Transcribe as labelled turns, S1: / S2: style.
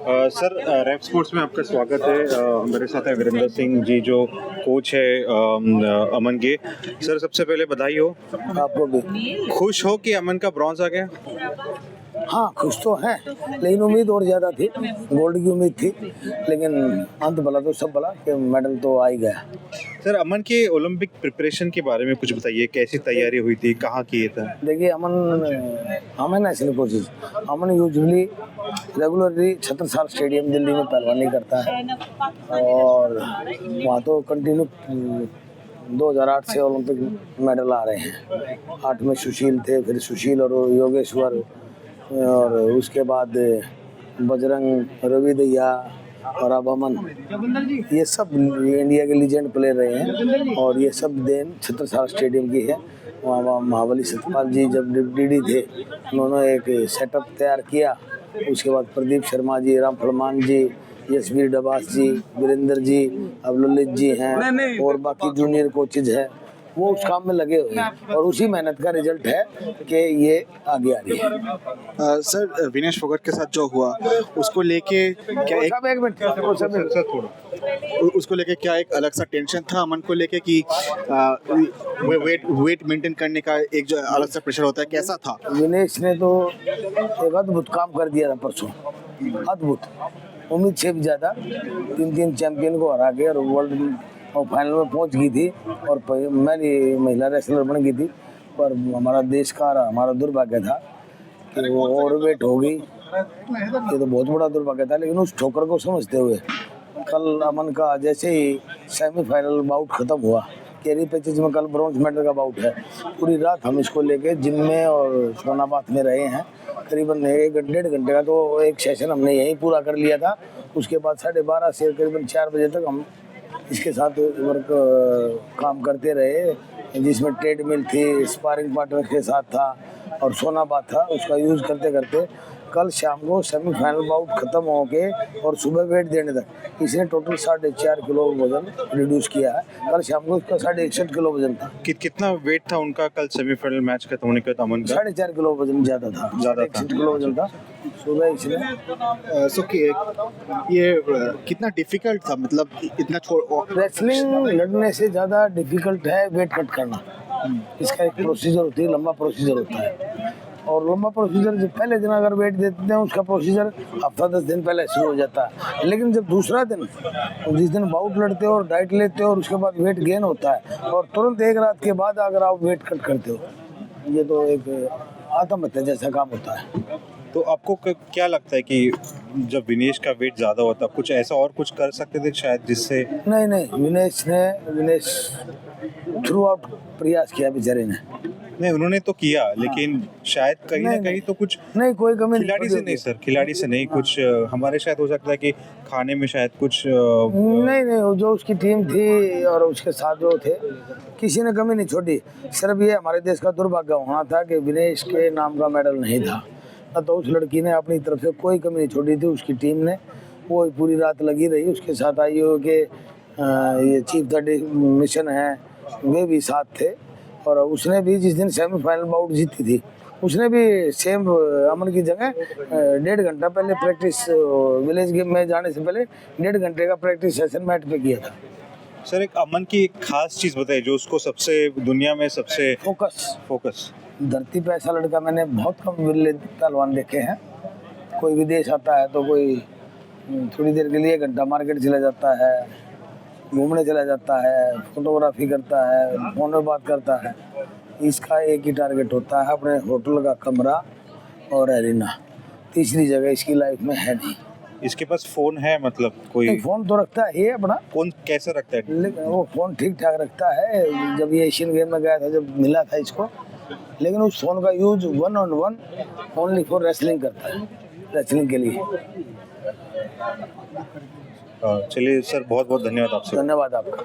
S1: Sir, rap sports में आपका स्वागत है। मेरे साथ है वीरेंद्र सिंह जी, जो कोच है अमन के। सर, सबसे पहले बधाई हो।
S2: आपको भी।
S1: खुश हो कि अमन का ब्रॉन्ज आ गया?
S2: हाँ, खुश तो हैं, लेकिन उम्मीद और ज़्यादा थी। गोल्ड की उम्मीद थी, लेकिन अंत भला तो सब भला कि मेडल तो आ ही गया।
S1: सर, अमन के ओलंपिक प्रिपरेशन के बारे में कुछ बताइए। कैसी तैयारी हुई थी, कहाँ किए थे?
S2: देखिए, अमन ऐसी कोशिश, Aman usually regularly Chhatrasal stadium Delhi में पहलवानी करता है और वहाँ तो कंटिन्यू 2008 से ओलंपिक मेडल आ रहे हैं। 8 में सुशील थे, फिर सुशील और योगेश्वर, और उसके बाद बजरंग, रवि दहिया और अब अमन, ये सब इंडिया के लीजेंड प्लेयर रहे हैं और ये सब देन छत्रसाल स्टेडियम की है। वहाँ महाबली सतपाल जी जब डीडी थे, उन्होंने एक सेटअप तैयार किया। उसके बाद प्रदीप शर्मा जी, राम फलमान जी, यशवीर डबास जी, वीरेंद्र जी, अब ललित जी हैं और बाकी जूनियर कोचेज हैं, वो उस काम में लगे हुए हैं और उसी मेहनत का रिजल्ट है कि ये आगे आ रही है।
S3: सर, विनेश फोगाट के साथ जो हुआ उसको लेके क्या उसको लेके क्या एक अलग सा टेंशन था अमन को लेके कि वेट मेंटेन करने का एक जो अलग सा प्रेशर होता है, कैसा था?
S2: विनेश ने तो एक अद्भुत काम कर दिया था परसों, अद्भुत, उम्मीद से भी ज़्यादा। 3 चैंपियन को हरा के और वर्ल्ड और फाइनल में पहुंच गई थी और मेरी महिला रेसलर बन गई थी। पर हमारा देश का हमारा दुर्भाग्य था कि वो ओवरवेट हो गई। ये तो बहुत बड़ा दुर्भाग्य था, लेकिन उस ठोकर को समझते हुए कल अमन का जैसे ही सेमीफाइनल बाउट खत्म हुआ, कैरी पैचेज में कल ब्रॉन्ज मेडल का बाउट है, पूरी रात हम इसको लेके जिम में और सोनाबाद में रहे हैं। करीबन 1-1.5 घंटे का तो एक सेशन हमने यहीं पूरा कर लिया था। उसके बाद 12:30 से करीबन 4 बजे तक हम इसके साथ वर्क काम करते रहे, जिसमें ट्रेडमिल थी, स्पारिंग पार्टनर के साथ था और सोनाबाद था। उसका यूज़ करते करते कल शाम को सेमीफाइनल बाउट खत्म हो के और सुबह वेट देने तक इसने टोटल 4.5 किलो वजन रिड्यूस किया है। कल शाम को इसका 61.5 किलो वजन था।
S1: कितना वेट था उनका कल सेमीफाइनल मैच खत्म होने के बाद अमन का?
S2: 4.5 किलो वजन ज़्यादा था, 61 किलो वजन था सुबह इसने।
S3: ये कितना डिफिकल्ट था, मतलब इतना
S2: रेसलिंग लड़ने से ज़्यादा डिफिकल्ट है वेट कट करना। इसका एक प्रोसीजर होती है, लंबा प्रोसीजर होता है और लंबा प्रोसीजर जब पहले दिन अगर वेट देते हैं उसका प्रोसीजर हफ्ता 10 दिन पहले शुरू हो जाता है। लेकिन जब दूसरा दिन, जिस दिन बाउट लड़ते हो और डाइट लेते हो और उसके बाद वेट गेन होता है और तुरंत एक रात के बाद अगर आप वेट कट करते हो, ये तो एक आत्महत्या जैसा काम होता है।
S1: तो आपको क्या लगता है कि जब विनेश का वेट ज़्यादा होता, कुछ ऐसा और कुछ कर सकते थे शायद जिससे?
S2: नहीं, विनेश थ्रू आउट प्रयास किया बेचारे ने।
S1: नहीं, उन्होंने तो किया, लेकिन शायद कहीं ना कहीं तो कुछ
S2: नहीं, कोई कमी
S1: खिलाड़ी से नहीं सर, खिलाड़ी से नहीं, कुछ हमारे शायद हो सकता है कि खाने में शायद कुछ
S2: नहीं, जो उसकी टीम थी और उसके साथ जो थे, किसी ने कमी नहीं छोड़ी। सिर्फ ये हमारे देश का दुर्भाग्य होना था कि विनेश के नाम का मेडल नहीं था, न तो उस लड़की ने अपनी तरफ से कोई कमी नहीं छोड़ी थी। उसकी टीम ने वो पूरी रात लगी रही, उसके साथ आई हो के ये चीफ मिशन है, वे भी साथ थे और उसने भी जिस दिन सेमीफाइनल बाउट जीती थी, उसने भी सेम अमन की जगह 1.5 घंटा पहले प्रैक्टिस, विलेज गेम में जाने से पहले 1.5 घंटे का प्रैक्टिस सेशन मैट पे किया था।
S1: सर, एक अमन की एक खास चीज़ बताइए जो उसको सबसे दुनिया में सबसे फोकस।
S2: धरती पे ऐसा लड़का मैंने बहुत कम विरले पहलवान देखे हैं। कोई विदेश आता है तो कोई थोड़ी देर के लिए 1 घंटा मार्केट चला जाता है, घूमने चला जाता है, फोटोग्राफी करता है, फोन में बात करता है। इसका एक ही टारगेट होता है, अपने होटल का कमरा और एरिना। तीसरी जगह इसकी लाइफ में है नहीं।
S1: इसके पास फोन है, मतलब कोई
S2: फोन तो रखता है ये अपना।
S1: फोन कैसे रखता है?
S2: लेकिन वो फोन ठीक ठाक रखता है। जब ये एशियन गेम में गया था, जब मिला था इसको, लेकिन उस फोन का use 1-on-1 only for wrestling करता है, रेसलिंग के लिए।
S1: चलिए सर, बहुत बहुत धन्यवाद आपसे।
S2: धन्यवाद आपका।